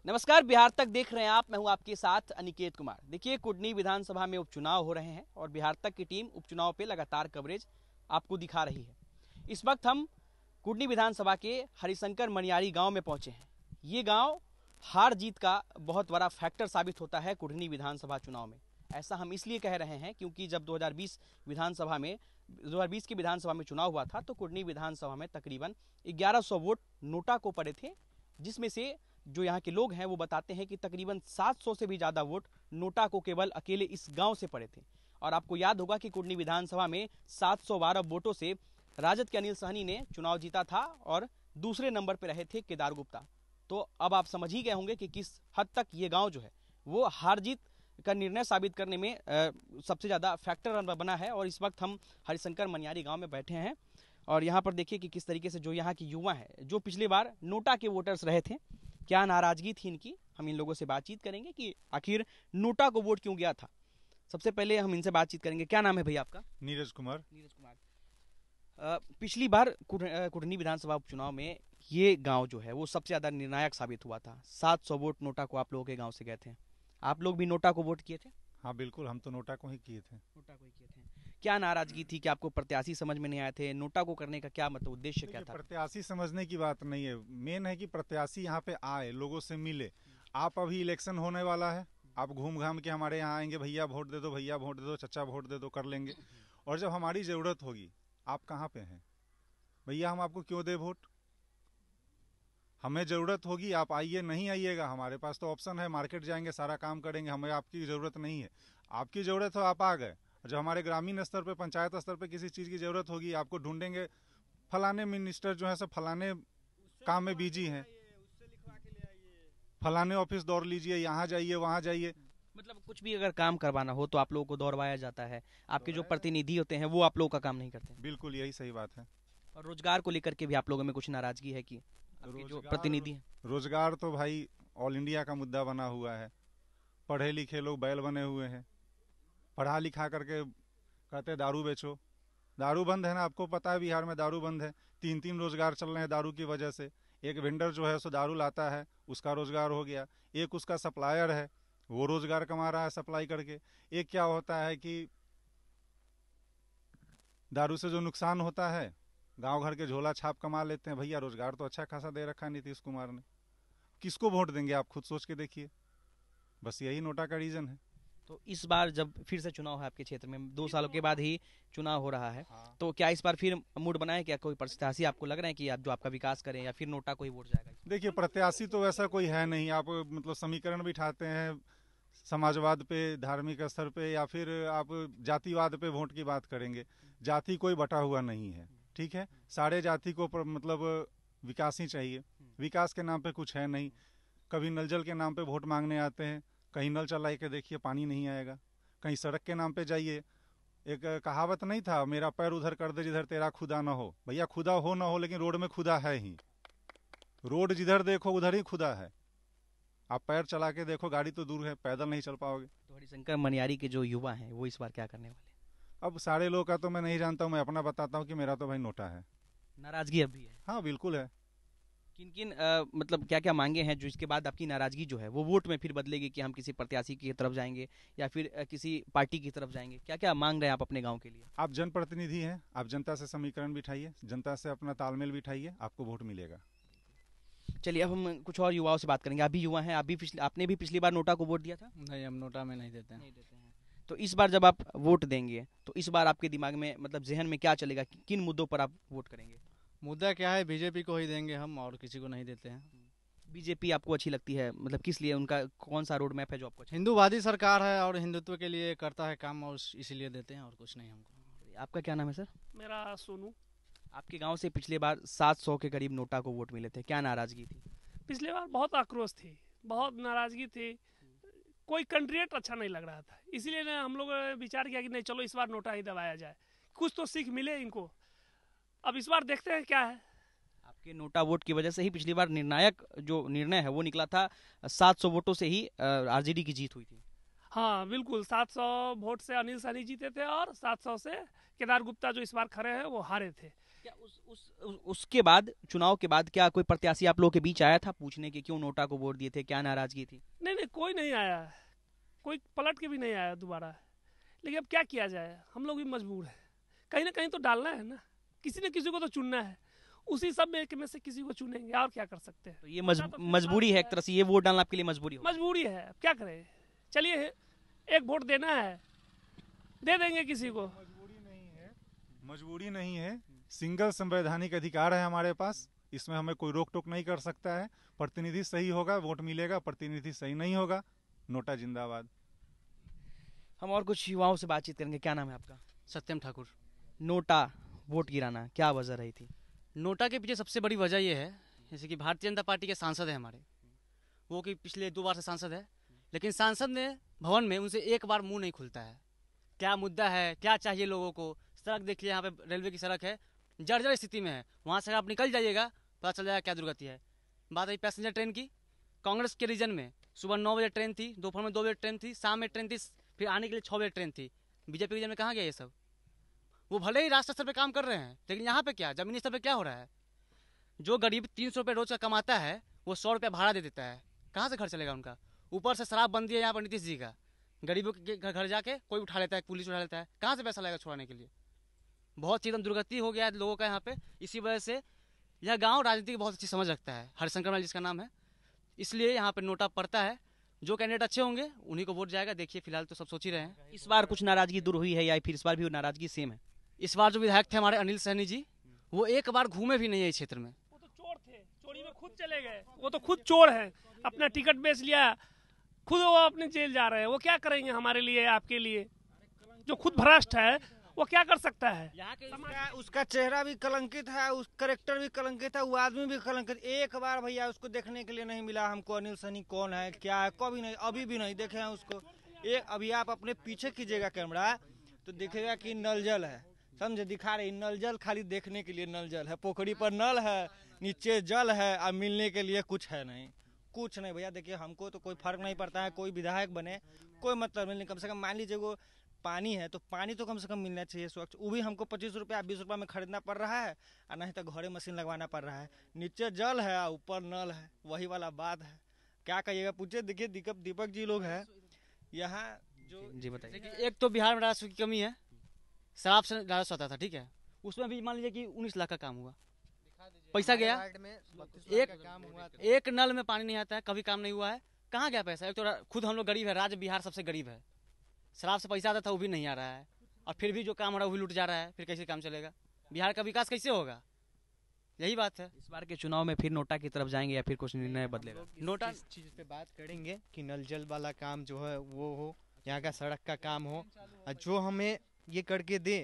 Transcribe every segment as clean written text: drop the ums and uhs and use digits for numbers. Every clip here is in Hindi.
नमस्कार, बिहार तक देख रहे हैं आप। मैं हूं आपके साथ अनिकेत कुमार। देखिए, कुडनी विधानसभा में उपचुनाव हो रहे हैं और बिहार तक की टीम उपचुनाव पे लगातार कवरेज आपको दिखा रही है। इस वक्त हम कुडनी विधानसभा के हरिशंकर मनियारी गांव में पहुंचे हैं। ये गांव हार जीत का बहुत बड़ा फैक्टर साबित होता है कुडनी विधानसभा चुनाव में। ऐसा हम इसलिए कह रहे हैं क्योंकि जब 2020 की विधानसभा में चुनाव हुआ था तो कुडनी विधानसभा में तकरीबन 1100 वोट नोटा को पड़े थे, जिसमें से जो यहाँ के लोग हैं वो बताते हैं कि तकरीबन 700 से भी ज़्यादा वोट नोटा को केवल अकेले इस गांव से पड़े थे। और आपको याद होगा कि कुडनी विधानसभा में 712 वोटों से राजद के अनिल सहनी ने चुनाव जीता था और दूसरे नंबर पर रहे थे केदार गुप्ता। तो अब आप समझ ही गए होंगे कि किस हद तक ये गांव जो है वो हार जीत का निर्णय साबित करने में सबसे ज़्यादा फैक्टर बना है। और इस वक्त हम हरिशंकर मनियारी गाँव में बैठे हैं और यहाँ पर देखिए कि किस तरीके से जो यहाँ के युवा हैं, जो पिछली बार नोटा के वोटर्स रहे थे, क्या नाराजगी थी इनकी। हम इन लोगों से बातचीत करेंगे कि आखिर नोटा को वोट क्यों गया था। सबसे पहले हम इनसे बातचीत करेंगे। क्या नाम है भैया आपका? नीरज कुमार। पिछली बार कुडनी विधानसभा उपचुनाव में ये गांव जो है वो सबसे ज्यादा निर्णायक साबित हुआ था। 700 वोट नोटा को आप लोगों के गांव से गए थे। आप लोग भी नोटा को वोट किए थे? हाँ बिल्कुल, हम तो नोटा को ही किए थे। क्या नाराजगी थी कि आपको प्रत्याशी समझ में नहीं आए थे? नोटा को करने का क्या मतलब उद्देश्य क्या था? प्रत्याशी समझने की बात नहीं है, मेन है कि प्रत्याशी यहाँ पे आए, लोगों से मिले। आप अभी इलेक्शन होने वाला है, आप घूम घाम के हमारे यहाँ आएंगे, भैया वोट दे दो, भैया वोट दे दो, चचा वोट दे दो, कर लेंगे। और जब हमारी जरूरत होगी, आप कहाँ पे हैं भैया, हम आपको क्यों दे वोट? हमें जरूरत होगी आप आइए, नहीं आइएगा हमारे पास तो ऑप्शन है, मार्केट जाएंगे, सारा काम करेंगे, हमें आपकी जरूरत नहीं है। आपकी जरूरत हो आप आ गए। जब हमारे ग्रामीण स्तर पे, पंचायत स्तर पे किसी चीज़ की जरूरत होगी, आपको ढूंढेंगे, फलाने मिनिस्टर जो है सब फलाने काम में बिजी हैं, फलाने ऑफिस दौड़ लीजिए, यहाँ जाइए वहाँ जाइए। मतलब कुछ भी अगर काम करवाना हो तो आप लोगों को दौड़वाया जाता है। आपके जो प्रतिनिधि होते हैं वो आप लोगों का काम नहीं करते। बिल्कुल यही सही बात है। और रोजगार को लेकर के भी आप लोगों में कुछ नाराजगी है कि आपके जो प्रतिनिधि हैं? रोजगार तो भाई ऑल इंडिया का मुद्दा बना हुआ है। पढ़े लिखे लोग बैल बने हुए हैं, पढ़ा लिखा करके कहते दारू बेचो। दारू बंद है ना, आपको पता है बिहार में दारू बंद है। 3-3 रोजगार चल रहे हैं दारू की वजह से। एक वेंडर जो है सो दारू लाता है, उसका रोजगार हो गया। एक उसका सप्लायर है, वो रोजगार कमा रहा है सप्लाई करके। एक क्या होता है कि दारू से जो नुकसान होता है, गांव घर के झोला छाप कमा लेते हैं। भैया रोजगार तो अच्छा खासा दे रखा है नीतीश कुमार ने, किसको वोट देंगे आप खुद सोच के देखिए। बस यही नोटा का रीजन है। तो इस बार जब फिर से चुनाव है आपके क्षेत्र में, 2 सालों के बाद ही चुनाव हो रहा है, हाँ। तो क्या इस बार फिर मूड बनाए? क्या कोई प्रत्याशी आपको लग रहा है कि आप जो आपका विकास करें, या फिर नोटा को ही वोट जाएगा? देखिए प्रत्याशी तो वैसा कोई है नहीं। आप मतलब समीकरण बिठाते हैं समाजवाद पे, धार्मिक स्तर पे, या फिर आप जातिवाद पे वोट की बात करेंगे। जाति कोई बटा हुआ नहीं है, ठीक है। सारे जाति को मतलब विकास ही चाहिए। विकास के नाम पे कुछ है नहीं। कभी नल जल के नाम पे वोट मांगने आते हैं, कहीं नल चला के देखिए पानी नहीं आएगा। कहीं सड़क के नाम पे जाइए, एक कहावत नहीं था, मेरा पैर उधर कर दे जिधर तेरा खुदा ना हो। भैया खुदा हो ना हो, लेकिन रोड में खुदा है ही। रोड जिधर देखो उधर ही खुदा है। आप पैर चला के देखो, गाड़ी तो दूर है, पैदल नहीं चल पाओगे। तो हरिशंकर मनियारी के जो युवा हैं वो इस बार क्या करने वाले? अब सारे लोग का तो मैं नहीं जानता हूँ, मैं अपना बताता हूँ कि मेरा तो भाई नोटा है। नाराजगी अभी है? हाँ बिल्कुल है। किन किन मतलब क्या क्या मांगे हैं जो इसके बाद आपकी नाराजगी जो है वो वोट में फिर बदलेगी कि हम किसी प्रत्याशी की तरफ जाएंगे या फिर किसी पार्टी की तरफ जाएंगे? क्या क्या मांग रहे हैं आप अपने गांव के लिए? आप जनप्रतिनिधि हैं, आप जनता से समीकरण बिठाइए, जनता से अपना तालमेल बिठाइए, आपको वोट मिलेगा। चलिए, अब हम कुछ और युवाओं से बात करेंगे। आप भी युवा हैं, आपने भी पिछली बार नोटा को वोट दिया था? नहीं, हम नोटा में नहीं देते हैं। नहीं देते हैं। तो इस बार जब आप वोट देंगे तो इस बार आपके दिमाग में मतलब जहन में क्या चलेगा, किन मुद्दों पर आप वोट करेंगे? मुद्दा क्या है, बीजेपी को ही देंगे हम, और किसी को नहीं देते हैं। बीजेपी आपको अच्छी लगती है? मतलब किस लिए? उनका कौन सा रोड मैप है जो आपको अच्छा? हिंदूवादी सरकार है और हिंदुत्व के लिए करता है काम, और इसीलिए देते हैं, और कुछ नहीं हमको। आपका क्या नाम है सर? मेरा सोनू। आपके गांव से पिछले बार 700 के करीब नोटा को वोट मिले थे, क्या नाराजगी थी? पिछले बार बहुत आक्रोश थी, बहुत नाराजगी थी, कोई कैंडिडेट अच्छा नहीं लग रहा था। इसीलिए ना हम लोग विचार किया कि नहीं चलो इस बार नोटा ही दबाया जाए, कुछ तो सीख मिले इनको। अब इस बार देखते हैं क्या है। आपके नोटा वोट की वजह से ही पिछली बार निर्णायक जो निर्णय है वो निकला था। 700 वोटों से ही आरजेडी की जीत हुई थी। हाँ बिल्कुल, 700 वोट से अनिल सहनी जीते थे और 700 से केदार गुप्ता जो इस बार खड़े हैं वो हारे थे। क्या उसके बाद, चुनाव के बाद, क्या कोई प्रत्याशी आप लोगों के बीच आया था पूछने के क्यों नोटा को वोट दिए थे, क्या नाराजगी थी? नहीं, कोई नहीं आया, कोई पलट के भी नहीं आया दोबारा। लेकिन अब क्या किया जाए, हम लोग भी मजबूर हैं, कहीं ना कहीं तो डालना है ना, किसी न किसी को तो चुनना है, उसी सब में से किसी को चुनेंगे, और क्या कर सकते हैं। तो ये मजबूरी है एक तरह से, ये वोट डालना आपके लिए मजबूरी हो? मजबूरी है, अब क्या करें, चलिए एक वोट देना है, दे देंगे किसी को। मजबूरी नहीं है, सिंगल संवैधानिक अधिकार है हमारे पास, इसमें हमें कोई रोक टोक नहीं कर सकता है। प्रतिनिधि सही होगा वोट मिलेगा, प्रतिनिधि सही नहीं होगा नोटा जिंदाबाद। हम और कुछ युवाओं से बातचीत करेंगे। क्या नाम है आपका? सत्यम ठाकुर। नोटा वोट गिराना क्या वजह रही थी? नोटा के पीछे सबसे बड़ी वजह ये है, जैसे कि भारतीय जनता पार्टी के सांसद हैं हमारे, वो कि पिछले 2 बार से सांसद है, लेकिन सांसद ने भवन में उनसे एक बार मुंह नहीं खुलता है। क्या मुद्दा है, क्या चाहिए लोगों को। सड़क देखिए, यहाँ पे रेलवे की सड़क है, जर्जर स्थिति में है, वहाँ से आप निकल जाइएगा पता चल जाएगा क्या दुर्गति है। बात रही पैसेंजर ट्रेन की, कांग्रेस के रीजन में सुबह 9 बजे ट्रेन थी, दोपहर में 2 बजे ट्रेन थी, शाम में ट्रेन थी, फिर आने के लिए 6 बजे ट्रेन थी। बीजेपी रीजन में कहाँ गया ये सब? वो भले ही राष्ट्रीय स्तर पर काम कर रहे हैं, लेकिन यहाँ पे क्या, जमीनी स्तर पर क्या हो रहा है? जो गरीब 300 रुपये रोज का कमाता है, वो 100 रुपया भाड़ा दे देता है, कहाँ से घर चलेगा उनका? ऊपर से शराब बंदी है यहाँ पर नीतीश जी का, गरीबों के घर जाके कोई उठा लेता है, पुलिस उठा लेता है, कहाँ से पैसा लगेगा छुड़ाने के लिए? बहुत चीज़ दुर्गति हो गया है लोगों का यहाँ पे। इसी वजह से यह गांव राजनीति की बहुत अच्छी समझ रखता है, हरिशंकर मल जिसका नाम है, इसलिए यहाँ पे नोटा पड़ता है। जो कैंडिडेट अच्छे होंगे उन्हीं को वोट जाएगा। देखिए फिलहाल तो सब सोच ही रहे हैं। इस बार कुछ नाराजगी दूर हुई है या फिर इस बार भी नाराजगी सेम है? इस बार जो विधायक थे हमारे अनिल सहनी जी, वो एक बार घूमे भी नहीं है इस क्षेत्र में। वो तो चोर थे, चोरी में खुद चले गए, वो तो खुद चोर है, अपना टिकट बेच लिया, खुद वो अपने जेल जा रहे हैं। वो क्या करेंगे हमारे लिए, आपके लिए? जो खुद भ्रष्ट है वो क्या कर सकता है? उसका चेहरा भी कलंकित है, उस करेक्टर भी कलंकित है, वो आदमी भी कलंकित। एक बार भैया उसको देखने के लिए नहीं मिला हमको, अनिल सहनी कौन है क्या है, कभी नहीं, अभी भी नहीं देखे हैं उसको। अभी आप अपने पीछे कीजिएगा कैमरा तो दिखेगा कि नल जल है, समझे, दिखा रही नल जल, खाली देखने के लिए नल जल है, पोखरी पर नल है, नीचे जल है, अब मिलने के लिए कुछ है नहीं, कुछ नहीं भैया। देखिए हमको तो कोई फर्क नहीं पड़ता है, कोई विधायक बने कोई मतलब नहीं, कम से कम मान लीजिए वो पानी है तो पानी तो कम से कम मिलना चाहिए स्वच्छ। वो भी हमको 25 रुपया 20 रुपया में खरीदना पड़ रहा है, और नहीं तो घरे मशीन लगवाना पड़ रहा है। नीचे जल है ऊपर नल है, वही वाला बात है। क्या कहिएगा, पूछे। देखिए दीपक जी लोग हैं यहाँ जो। जी बताइए। एक तो बिहार में राजस्व की कमी है, शराब से राजस्व आता था, ठीक है, उसमें भी मान लीजिए कि 19 लाख का काम हुआ, पैसा गया, एक नल में पानी नहीं आता है, कभी काम नहीं हुआ है, कहाँ गया पैसा? एक तो खुद हम लोग गरीब है, राज्य बिहार सबसे गरीब है, शराब से पैसा आता था वो भी नहीं आ रहा है, और फिर भी जो काम हो रहा है वो भी लूट जा रहा है, फिर कैसे काम चलेगा? बिहार का विकास कैसे होगा? यही बात है। इस बार के चुनाव में फिर नोटा की तरफ जाएंगे या फिर कुछ निर्णय बदलेगा? नोटा चीज पे बात करेंगे कि नल जल वाला काम जो है वो हो, यहाँ का सड़क का काम हो, और जो हमें ये करके दे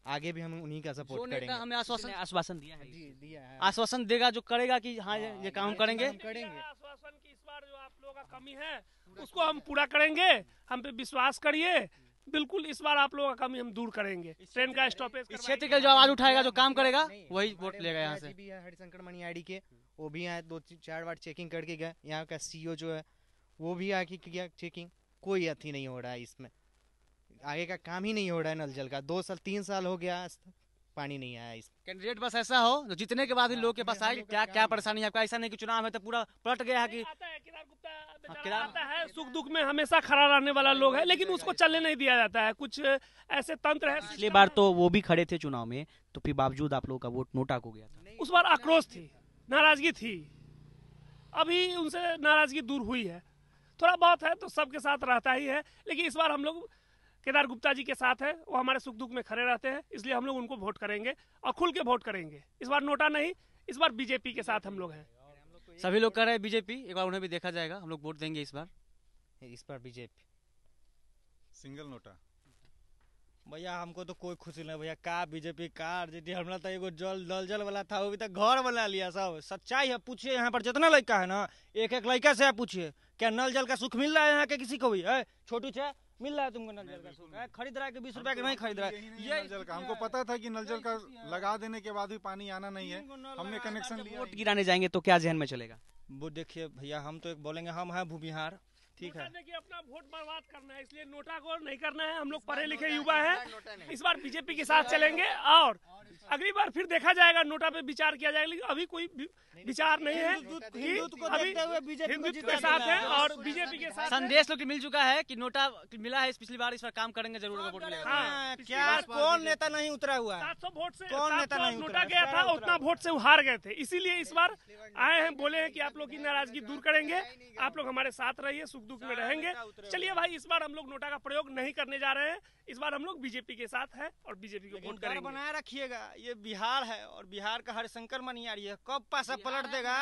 आगे भी हम उन्हीं का सपोर्ट करेंगे। हमें आश्वासन दिया है, दिया है, आश्वासन देगा, जो करेगा कि हाँ ये काम करेंगे। आश्वासन की इस बार जो आप लोगों का कमी है उसको हम पूरा करेंगे, हम पे विश्वास करिए, बिल्कुल इस बार आप लोगों का कमी हम दूर करेंगे। ट्रेन का स्टॉपेज इस क्षेत्र का जो आवाज उठाएगा, जो काम करेगा, वही वोट लेगा यहाँ से। भी है हरिशंकर मणि आईडी के, वो भी यहाँ 2-4 बार चेकिंग करके गए। यहाँ का सीईओ जो है वो भी आके किया चेकिंग, कोई अथी नहीं हो रहा है इसमें, आगे का काम ही नहीं हो रहा है। नल जल का 2-3 साल हो गया, पानी नहीं आया इस। कैंडिडेट बस ऐसा हो जो जीतने के बाद भी लोग के पास आए, क्या क्या परेशानी है आपका? ऐसा नहीं कि चुनाव है तो पूरा पलट गया है कि केदार गुप्ता बेचारा आता है, सुख दुख में हमेशा खड़ा रहने वाला लोग है, लेकिन उसको चलने नहीं दिया जाता है। कुछ ऐसे तंत्र है। पिछली बार तो वो भी खड़े थे चुनाव में, तो फिर बावजूद आप लोगों का वोट नोटा को गया था। उस बार आक्रोश थी, नाराजगी थी, अभी उनसे नाराजगी दूर हुई है, थोड़ा बहुत है तो सबके साथ रहता ही है। लेकिन इस बार हम लोग केदार गुप्ता जी के साथ है, वो हमारे सुख दुख में खड़े रहते हैं, इसलिए हम लोग उनको वोट करेंगे और खुल के वोट करेंगे। इस बार नोटा नहीं, इस बार बीजेपी के साथ हम लोग हैं। सभी लोग कर रहे हैं बीजेपी, एक बार उन्हें भी देखा जाएगा, हम लोग वोट देंगे इस बार बीजेपी। सिंगल नोटा भैया हमको तो कोई खुशी नहीं भैया, का बीजेपी का आरजेडी, हमरा तो एगो नल जल वाला था, वो भी तो घर बना लिया सब। सच्चाई है, पूछिए यहाँ पर जितना लड़का है ना, एक एक लड़का से आप पूछिए, क्या नल जल का सुख मिल रहा है यहाँ के किसी को भी? है छोटू छे मिल रहा है तुमको नल जल का सुख? खरीद रहा है कि 20 रुपया के नहीं खरीद रहा है? ये नल जल का हमको पता था कि नल जल का लगा देने के बाद भी पानी आना नहीं है, हमने कनेक्शन लिया। वोट गिराने जाएंगे तो क्या जहन में चलेगा? वो देखिए भैया, हम तो एक बोलेंगे, हम हैं भूमिहार, ठीक है। देखिए अपना वोट बर्बाद करना है, इसलिए नोटा को नहीं करना है। हम लोग पढ़े लिखे युवा हैं, इस बार बीजेपी के साथ चलेंगे और अगली बार फिर देखा जाएगा, नोटा पे विचार किया जाएगा। लेकिन अभी कोई विचार नहीं है कि अभी हिंदुत्व के साथ है और बीजेपी के साथ संदेश लोग मिल चुका है कि नोटा मिला है, इस पिछली बार इस पर काम करेंगे, जरूर वोट मिलेगा। हाँ, क्या कौन नेता नहीं उतरा हुआ है? 700 वोट से कौन नेता नहीं नोटा उतरा? गया था, उतना वोट से हार गए थे। इसीलिए इस बार आए हैं, बोले हैं कि आप लोग की नाराजगी दूर करेंगे, आप लोग हमारे साथ रहिए, सुख दुख में रहेंगे। चलिए भाई, इस बार हम लोग नोटा का प्रयोग नहीं करने जा रहे हैं, इस बार हम लोग बीजेपी के साथ हैं और बीजेपी को वोट डर करेंगे। बनाए रखिएगा, ये बिहार है और बिहार का हरिशंकर मनियारी है, कब पासा पलट देगा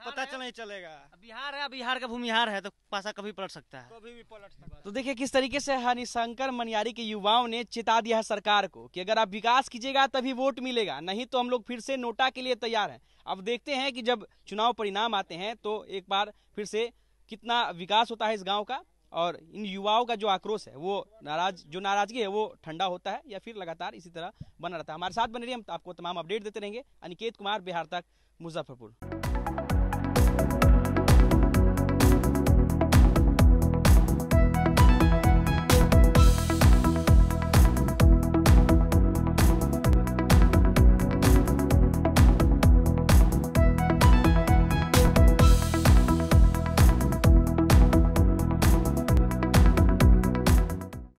पता नहीं चलेगा। बिहार है, बिहार का भूमिहार है, तो पासा कभी पलट सकता है। कभी भी पलट सकता है। तो देखिए किस तरीके से हरिशंकर मनियारी के युवाओं ने चेता दिया है सरकार को कि अगर आप विकास कीजिएगा तभी वोट मिलेगा, नहीं तो हम लोग फिर से नोटा के लिए तैयार हैं। अब देखते हैं कि जब चुनाव परिणाम आते हैं तो एक बार फिर से कितना विकास होता है इस गांव का, और इन युवाओं का जो आक्रोश है, वो नाराजगी है, वो ठंडा होता है या फिर लगातार इसी तरह बना रहता है। हमारे साथ बने रहिए, हम आपको तमाम अपडेट देते रहेंगे। अनिकेत कुमार, बिहार तक, मुजफ्फरपुर।